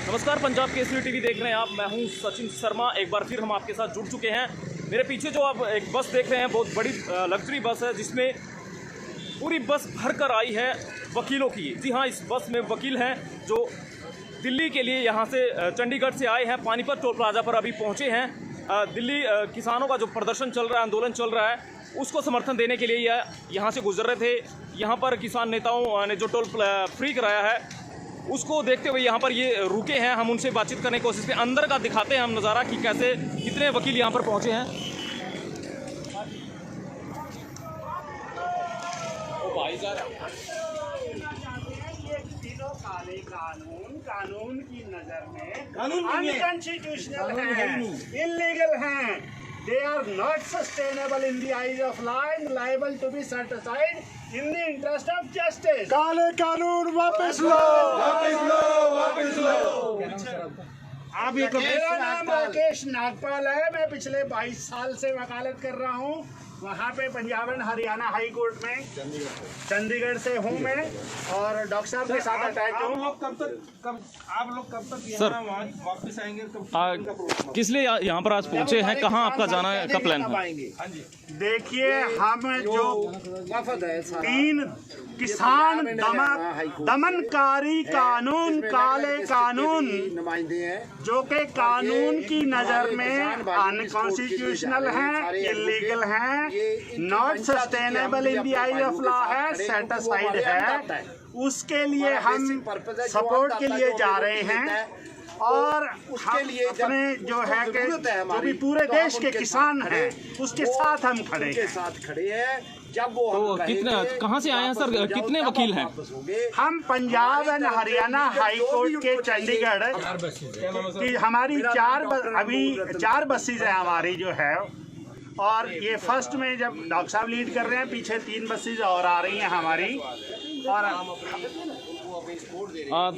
नमस्कार, पंजाब केसरी टीवी देख रहे हैं आप। मैं हूं सचिन शर्मा। एक बार फिर हम आपके साथ जुड़ चुके हैं। मेरे पीछे जो आप एक बस देख रहे हैं, बहुत बड़ी लग्जरी बस है, जिसमें पूरी बस भर कर आई है वकीलों की। जी हाँ, इस बस में वकील हैं जो दिल्ली के लिए यहाँ से चंडीगढ़ से आए हैं। पानीपत टोल प्लाजा पर अभी पहुँचे हैं। दिल्ली किसानों का जो प्रदर्शन चल रहा है, आंदोलन चल रहा है, उसको समर्थन देने के लिए यहाँ से गुजर रहे थे। यहाँ पर किसान नेताओं ने जो टोल फ्री कराया है, उसको देखते हुए यहाँ पर ये रुके हैं। हम उनसे बातचीत करने की कोशिश पे अंदर का दिखाते हैं हम नज़ारा कि कैसे कितने वकील यहाँ पर पहुँचे हैं। काले कानून की नजर में अनकॉन्स्टिट्यूशनल हैं, इलीगल हैं। They are not sustainable in the eyes of law and liable to be set aside in the interest of justice. काले कानून वापस लो, वापस लो, वापस लो। मेरा नाम राकेश नागपाल है। मैं पिछले 22 साल से वकालत कर रहा हूँ। वहाँ पे Punjab and Haryana high court में चंडीगढ़ से हूँ मैं, और डॉक्टर साहब के साथ अटैच हूँ। आप लोग कब तक यहाँ वापस आएंगे? किस लिए यहाँ पर आज पहुँचे हैं? कहाँ आपका जाना है, कब प्लान है? देखिए, हम जो 3 किसान दमनकारी कानून, काले कानून, जो कि कानून की नजर में अनकॉन्स्टिट्यूशनल हैं, इलीगल हैं, not sustainable in the eyes of law है, सेट असाइड है, उसके लिए हम सपोर्ट के लिए जा रहे हैं। और उसके लिए अपने जो है कि जो भी पूरे देश के किसान हैं, उसके साथ हम खड़े हैं। जब वो तो कितने, कहाँ से आए हैं सर? कितने वकील हैं? हम Punjab and Haryana high court के चंडीगढ़ की हमारी 4 बसेज है हमारी जो है। और ये फर्स्ट में जब डॉक्टर साहब लीड कर रहे हैं, पीछे 3 बसेज और आ रही हैं हमारी। और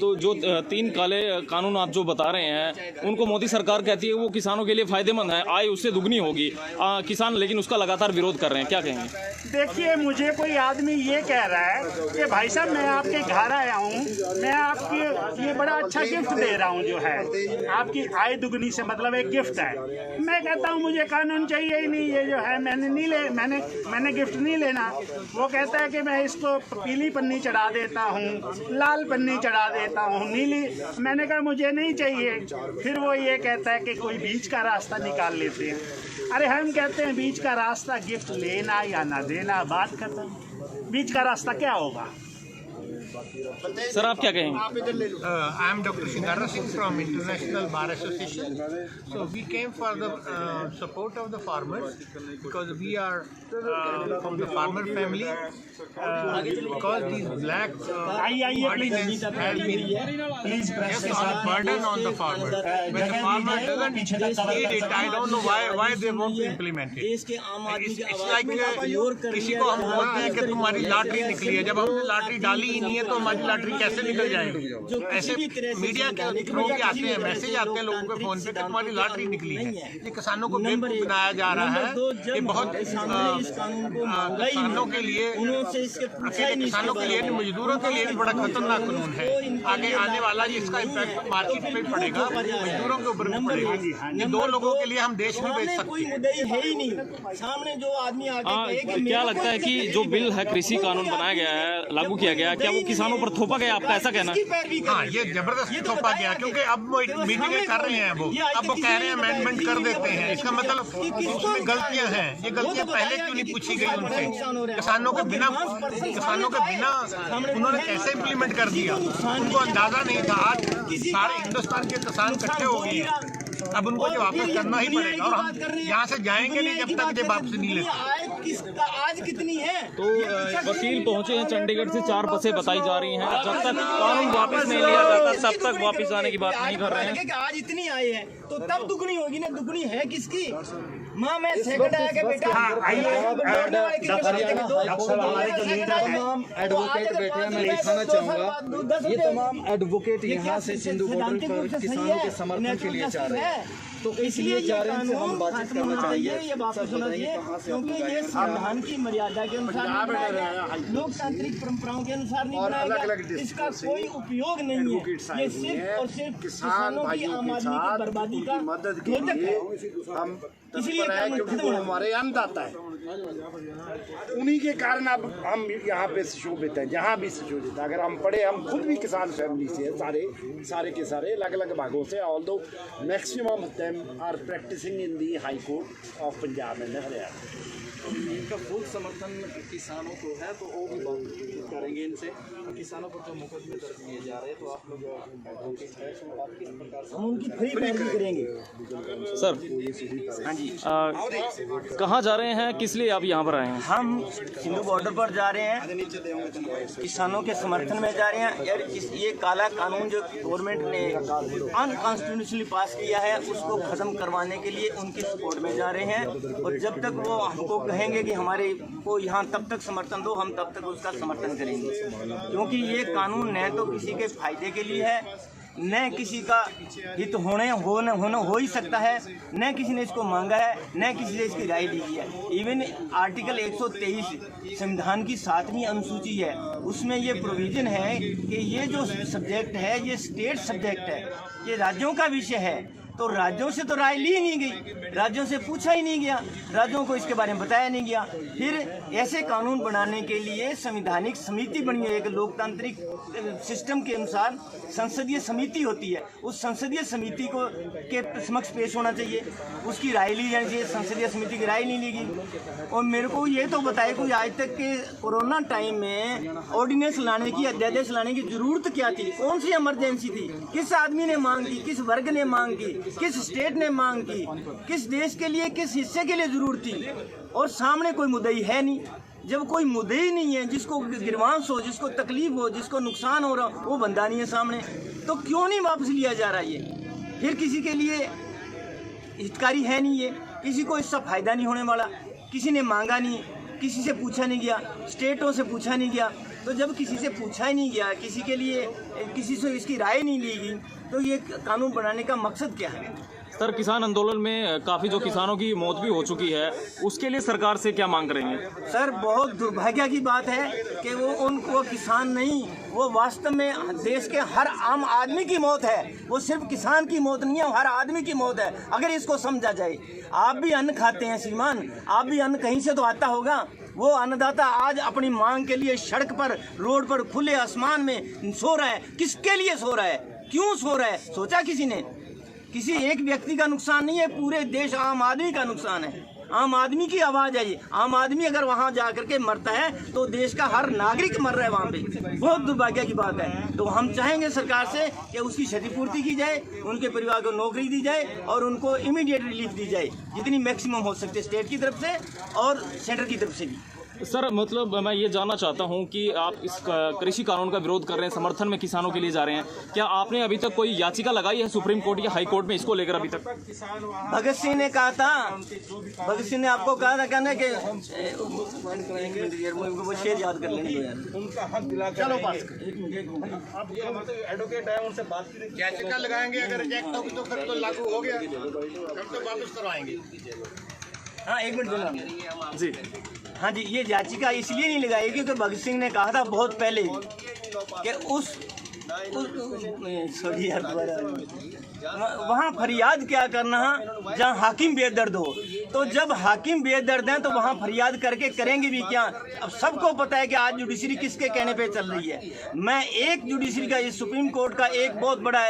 तो जो 3 काले कानून आप जो बता रहे हैं, उनको मोदी सरकार कहती है वो किसानों के लिए फायदेमंद है, आय उससे दुगनी होगी। किसान लेकिन उसका लगातार विरोध कर रहे हैं, क्या कहेंगे? देखिए, मुझे कोई आदमी ये कह रहा है कि भाई साहब मैं आपके घर आया हूँ, मैं आपकी ये बड़ा अच्छा गिफ्ट दे रहा हूँ, जो है आपकी आय दुगनी से मतलब एक गिफ्ट है। मैं कहता हूँ मुझे कानून चाहिए ही नहीं, ये जो है मैंने गिफ्ट नहीं लेना। वो कहता है कि मैं इसको पीली पन्नी चढ़ा देता हूँ, लाल पन्नी चढ़ा देता हूँ, नीली। मैंने कहा मुझे नहीं चाहिए। फिर वो ये कहता है कि कोई बीच का रास्ता निकाल लेते हैं। अरे हम कहते हैं बीच का रास्ता गिफ्ट लेना या ना देना, बात खत्म। बीच का रास्ता क्या होगा? सर आप क्या कहेंगे? I am Dr. Shingara Singh from International Bar Association. So we came for the support of the farmers because we are from the farmer family. Because these black ordinance has been just on a burden on the farmer. When the farmer doesn't need it, I don't know why they won't implement it. It's like किसी को हम बोलते हैं कि तुम्हारी lottery निकली है, जब हमने लॉटरी डाली ही नहीं है तो हमारी लॉटरी कैसे निकल जाएगी? ऐसे मीडिया के थ्रू भी आते हैं, मैसेज आते हैं लोगों के फोन पे कि तुम्हारी लॉटरी निकली है। ये किसानों को बेवकूफ बनाया जा रहा है। ये बहुत किसानों के लिए, किसानों के लिए, मजदूरों के लिए भी बड़ा खतरनाक कानून है। आगे आने वाला इसका इम्पैक्ट मार्केट पे पड़ेगा, मजदूरों के ऊपर भी पड़ेगा। ये 2 लोगों के लिए हम देश में बेच सकते हैं। क्या लगता है कि जो बिल है, कृषि कानून बनाया गया है, लागू किया गया, क्या वो किसानों पर थोपा गया? आपका ऐसा कहना है? हाँ, ये जबरदस्त थोपा गया, क्योंकि अब वो मीटिंगें कर रहे हैं, अब वो कह रहे हैं अमेंडमेंट कर देते हैं। इसका मतलब उसमें गलतियां हैं। ये गलतियां पहले क्यों नहीं पूछी गई उनसे? किसानों के बिना उन्होंने कैसे इम्प्लीमेंट कर दिया? उनको अंदाजा नहीं था। आज सारे हिंदुस्तान के किसान इकट्ठे हो गए हैं, अब उनको जो वापस करना ही पड़ेगा। और हम यहाँ से जाएंगे नहीं जब तक ये वापस नहीं लेते। आज कितनी है? तो वकील पहुंचे हैं चंडीगढ़ से, 4 बसें बताई जा रही हैं। जब तक कानून वापस नहीं लिया जाता तब तक वापस आने की बात नहीं कर रहे हैं। आज इतनी आई है तो तब दुगनी होगी ना। दुगनी है किसकी? माँ मैं सेकंड आया के बेटा। एडवोकेट बैठे हैं, मैं दिखाना चाहूँगा ये तमाम एडवोकेट यहाँ से सिंधु बॉर्डर पर किसानों के समर्थन के लिए जा रहे हैं। तो इसलिए जा रहे हैं, हम बातचीत करना चाहिए। ये वापस होना चाहिए, क्योंकि ये संविधान की मर्यादा के अनुसार नहीं बनाया गया, लोकतांत्रिक परंपराओं के अनुसार नहीं बनाया गया, इसका कोई उपयोग नहीं है। ये सिर्फ और सिर्फ किसानों की आम आदमी की बर्बादी का द्योतक है। इसलिए क्योंकि वो हमारे अन्नदाता है, उन्हीं के कारण अब हम यहाँ पे सुशोभित हैं, जहाँ भी सुशोभित। अगर हम पढ़े, हम खुद भी किसान फैमिली से हैं, सारे के सारे अलग अलग भागों से, although maximum them are practising in the high court of Punjab and Haryana. इनका फुल समर्थन किसानों को है, तो वो भी बात करेंगे इनसे। किसानों पर जो मुकदमे दर्ज किए जा रहे हैं, तो आप लोग किस प्रकार से हम उनकी फ्री पैरवी करेंगे। सर हाँ जी, कहाँ जा रहे हैं, किस लिए आप यहाँ पर आए हैं? हम सिंधु बॉर्डर पर जा रहे हैं, किसानों के समर्थन में जा रहे हैं। यार ये काला कानून जो गवर्नमेंट ने अनकॉन्स्टिट्यूशनली पास किया है, उसको खत्म करवाने के लिए उनकी सपोर्ट में जा रहे हैं। और जब तक वो हमको कहेंगे कि हमारे को यहाँ तब तक समर्थन दो, हम तब तक उसका समर्थन करेंगे, क्योंकि ये कानून न तो किसी के फायदे के लिए है, न किसी का हित हो ही सकता है, न किसी ने इसको मांगा है, न किसी ने इसकी राय दी है। इवन आर्टिकल 123 संविधान की 7वीं अनुसूची है, उसमें ये प्रोविजन है कि ये जो सब्जेक्ट है ये स्टेट सब्जेक्ट है, ये राज्यों का विषय है। तो राज्यों से तो राय ली नहीं गई, राज्यों से पूछा ही नहीं गया, राज्यों को इसके बारे में बताया नहीं गया। फिर ऐसे कानून बनाने के लिए संवैधानिक समिति बनी है। एक लोकतांत्रिक सिस्टम के अनुसार संसदीय समिति होती है, उस संसदीय समिति को के समक्ष पेश होना चाहिए, उसकी राय ली जानी चाहिए। संसदीय समिति की राय नहीं ली गई। और मेरे को ये तो बताए कोई आज तक के कोरोना टाइम में ऑर्डिनेंस लाने की, अध्यादेश लाने की जरूरत क्या थी? कौन सी इमरजेंसी थी? किस आदमी ने मांग की? किस वर्ग ने मांग की? किस स्टेट ने मांग की? किस देश के लिए, किस हिस्से के लिए जरूरत थी? और सामने कोई मुद्दई है नहीं। जब कोई मुद्दई नहीं है, जिसको गिरवांश हो, जिसको तकलीफ हो, जिसको नुकसान हो रहा, वो बंदा नहीं है सामने, तो क्यों नहीं वापस लिया जा रहा ये? फिर किसी के लिए हितकारी है नहीं ये, किसी को इससे फायदा नहीं होने वाला, किसी ने मांगा नहीं, किसी से पूछा नहीं गया, स्टेटों से पूछा नहीं गया। तो जब किसी से पूछा ही नहीं गया, किसी के लिए किसी से इसकी राय नहीं ली गई, तो ये कानून बनाने का मकसद क्या है? सर, किसान आंदोलन में काफ़ी जो किसानों की मौत भी हो चुकी है, उसके लिए सरकार से क्या मांग करेंगे? सर, बहुत दुर्भाग्य की बात है कि वो किसान नहीं, वो वास्तव में देश के हर आम आदमी की मौत है। वो सिर्फ किसान की मौत नहीं है, हर आदमी की मौत है, अगर इसको समझा जाए। आप भी अन्न खाते हैं श्रीमान, आप भी अन्न कहीं से तो आता होगा। वो अन्नदाता आज अपनी मांग के लिए सड़क पर, रोड पर, खुले आसमान में सो रहा है। किसके लिए सो रहा है? क्यों सो रहा है? सोचा किसी ने? किसी एक व्यक्ति का नुकसान नहीं है, पूरे देश आम आदमी का नुकसान है। आम आदमी की आवाज़ है ये। आम आदमी अगर वहाँ जा करके मरता है तो देश का हर नागरिक मर रहा है वहाँ पे। बहुत दुर्भाग्य की बात है। तो हम चाहेंगे सरकार से कि उसकी क्षतिपूर्ति की जाए, उनके परिवार को नौकरी दी जाए और उनको इमीडिएट रिलीफ दी जाए, जितनी मैक्सिमम हो सकती है स्टेट की तरफ से और सेंटर की तरफ से भी। सर, मतलब मैं ये जानना चाहता हूँ कि आप इस कृषि कानून का विरोध कर रहे हैं, समर्थन में किसानों के लिए जा रहे हैं, क्या आपने अभी तक कोई याचिका लगाई है सुप्रीम कोर्ट या हाई कोर्ट में इसको लेकर? अभी तक भगत सिंह ने कहा था, भगत सिंह ने आपको कहा था कहने के वो शेर याद कर लेंगे यार। चलो पास एडवोकेट है, उनसे बात करें। याचिका लगाएंगे, अगर रिजेक्ट होगी तो फिर तो लागू हो गया, हम तो वापस करवाएंगे। हाँ, एक मिनट देना जी। हाँ जी, ये याचिका इसलिए नहीं लगाई क्योंकि भगत सिंह ने कहा था बहुत पहले कि सॉरी यार, वहाँ फरियाद क्या करना जहाँ हाकिम बेदर्द हो। तो जब हाकिम बेदर्द हैं तो वहाँ फरियाद करके करेंगे भी क्या? अब सबको पता है कि आज जुडिशरी किसके कहने पे चल रही है। मैं एक जुडिशरी का, इस सुप्रीम कोर्ट का एक बहुत बड़ा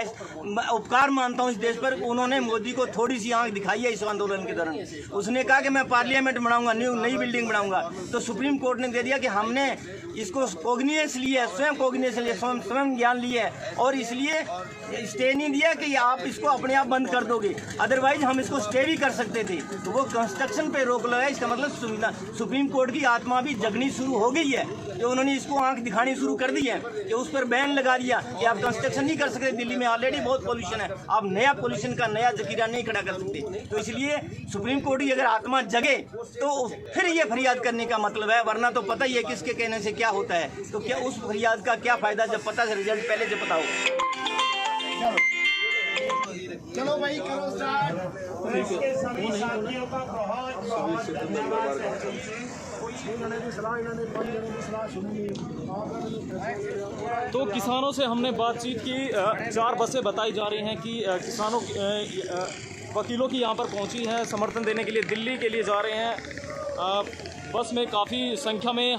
उपकार मानता हूँ इस देश पर। उन्होंने मोदी को थोड़ी सी आंख दिखाई है इस आंदोलन के दौरान। उसने कहा कि मैं पार्लियामेंट बनाऊंगा, नई बिल्डिंग बनाऊंगा, तो सुप्रीम कोर्ट ने दे दिया कि हमने इसको कोग्निजेंस लिया है, स्वयं कोग्निजेंस लिया, स्वयं ज्ञान लिया है, और इसलिए स्टे नहीं दिया कि आप इसको अपने आप बंद कर दोगे। अदरवाइज हम इसको स्टे भी कर सकते थे। तो वो कंस्ट्रक्शन पे रोक लगाया। इसका मतलब सुप्रीम कोर्ट की आत्मा भी जगनी शुरू हो गई है कि उन्होंने इसको आंख दिखानी शुरू कर दी है कि उस पर बैन लगा दिया कि आप कंस्ट्रक्शन नहीं कर सकते। दिल्ली में ऑलरेडी बहुत पोल्यूशन है, आप नया पोल्यूशन का नया जखीरा नहीं खड़ा कर सकते। तो इसलिए सुप्रीम कोर्ट की अगर आत्मा जगे तो फिर ये फरियाद करने का मतलब है, वरना तो पता ही है किसके कहने से क्या होता है। तो क्या उस फरियाद का क्या फायदा जब पता, रिजल्ट पहले जब पता हो। चलो भाई करो स्टार्ट। इसके सभी साथियों का बहुत बहुत धन्यवाद। तो किसानों से हमने बातचीत की। 4 बसें बताई जा रही हैं कि किसानों वकीलों की यहाँ पर पहुँची हैं, समर्थन देने के लिए दिल्ली के लिए जा रहे हैं। बस में काफ़ी संख्या में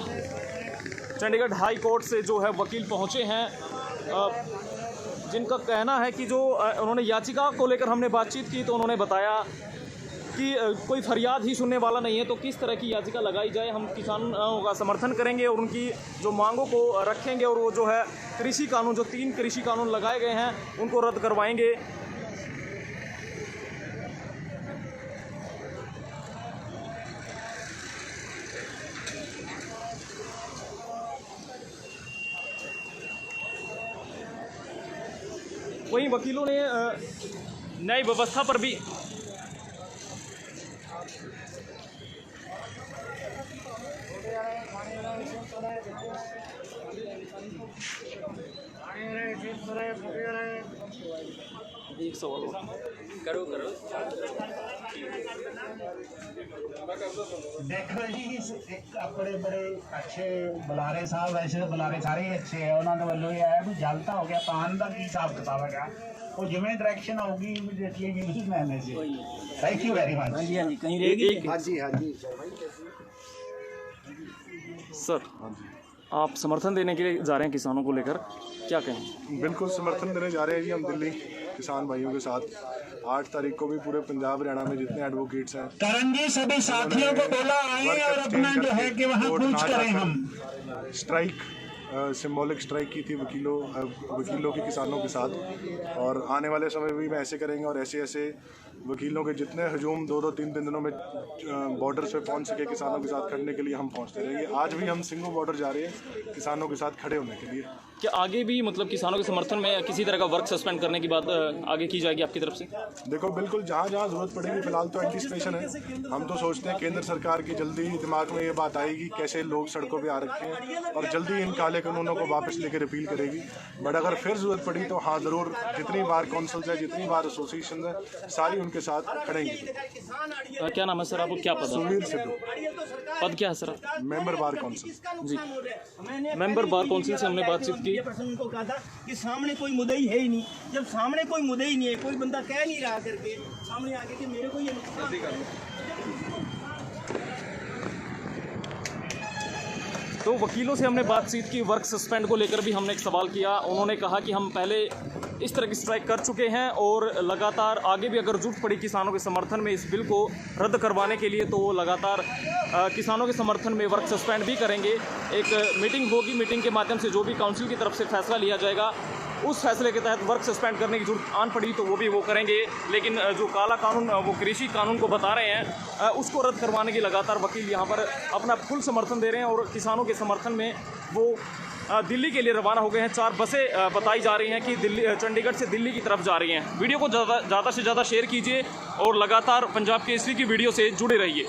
चंडीगढ़ हाई कोर्ट से जो है वकील पहुँचे हैं, जिनका कहना है कि जो उन्होंने याचिका को लेकर हमने बातचीत की तो उन्होंने बताया कि कोई फरियाद ही सुनने वाला नहीं है, तो किस तरह की याचिका लगाई जाए, हम किसानों का समर्थन करेंगे और उनकी जो मांगों को रखेंगे और वो जो है कृषि कानून, जो 3 कृषि कानून लगाए गए हैं उनको रद्द करवाएंगे। वहीं वकीलों ने न्याय व्यवस्था पर भी एक सवाल करो देखो जी, बड़े बड़े अच्छे बुलारे साहब, वैसे बुलारे सारे ही अच्छे है, उन्होंने वालों ये है भी जलता हो गया पान का की हिसाब किताब है, वो जिमें डायरेक्शन होगी इमीडिएटली यूज मैंने से। Thank you very much. हाँ जी कहीं रहेगी। हाँ जी सर, आप समर्थन देने के लिए जा रहे हैं किसानों को लेकर, क्या कहें? बिल्कुल समर्थन देने जा रहे हैं जी हम दिल्ली किसान भाइयों के साथ। 8 तारीख को भी पूरे पंजाब हरियाणा में जितने एडवोकेट्स हैं, करण जी सभी साथियों को बोला आए और अपना जो है कि वहाँ पूछ करें हम स्ट्राइक, सिंबॉलिक स्ट्राइक की थी वकीलों की किसानों के साथ, और आने वाले समय में भी ऐसे करेंगे और ऐसे वकीलों के जितने हजूम 2-2, 3-3 दिनों में बॉर्डर पे पहुंच सके किसानों के साथ खड़ने के लिए हम पहुंचते रहेंगे। आज भी हम सिंगू बॉर्डर जा रहे हैं किसानों के साथ खड़े होने के लिए। क्या आगे भी मतलब किसानों के समर्थन में किसी तरह का वर्क सस्पेंड करने की बात आगे की जाएगी आपकी तरफ से? देखो बिल्कुल जहाँ ज़रूरत पड़ेगी, फिलहाल तो एंटीसिपेशन है। हम तो सोचते हैं केंद्र सरकार की जल्दी ही दिमाग में ये बात आएगी कैसे लोग सड़कों पे आ रखे हैं और जल्दी इन काले कानूनों को वापस लेकर अपील करेगी। बट अगर फिर ज़रूरत पड़ी तो हाँ ज़रूर, जितनी बार काउंसिल्स है, जितनी बार एसोसिएशन है, सारी उनके साथ खड़ेंगे। क्या नाम है सर, आपको क्या पता? सुवीर सिद्धू, पद क्या है सर? Member bar council. जी, मेंबर बार काउंसिल से हमने बातचीत की। उनको कहा था कि सामने कोई मुद्दई है ही नहीं, जब सामने कोई मुद्दई नहीं है, कोई बंदा कह नहीं रहा करके सामने आके कि मेरे को ये तो वकीलों से हमने बातचीत की, वर्क सस्पेंड को लेकर भी हमने एक सवाल किया। उन्होंने कहा कि हम पहले इस तरह की स्ट्राइक कर चुके हैं और लगातार आगे भी अगर जरूरत पड़ी किसानों के समर्थन में इस बिल को रद्द करवाने के लिए तो लगातार किसानों के समर्थन में वर्क सस्पेंड भी करेंगे। एक मीटिंग होगी, मीटिंग के माध्यम से जो भी काउंसिल की तरफ से फैसला लिया जाएगा उस फैसले के तहत वर्क सस्पेंड करने की जरूरत आन पड़ी तो वो भी वो करेंगे। लेकिन जो काला कानून वो कृषि कानून को बता रहे हैं उसको रद्द करवाने की लगातार वकील यहाँ पर अपना फुल समर्थन दे रहे हैं और किसानों के समर्थन में वो दिल्ली के लिए रवाना हो गए हैं। 4 बसें बताई जा रही हैं कि चंडीगढ़ से दिल्ली की तरफ जा रही हैं। वीडियो को ज़्यादा से ज़्यादा शेयर कीजिए और लगातार पंजाब केसरी की वीडियो से जुड़े रहिए।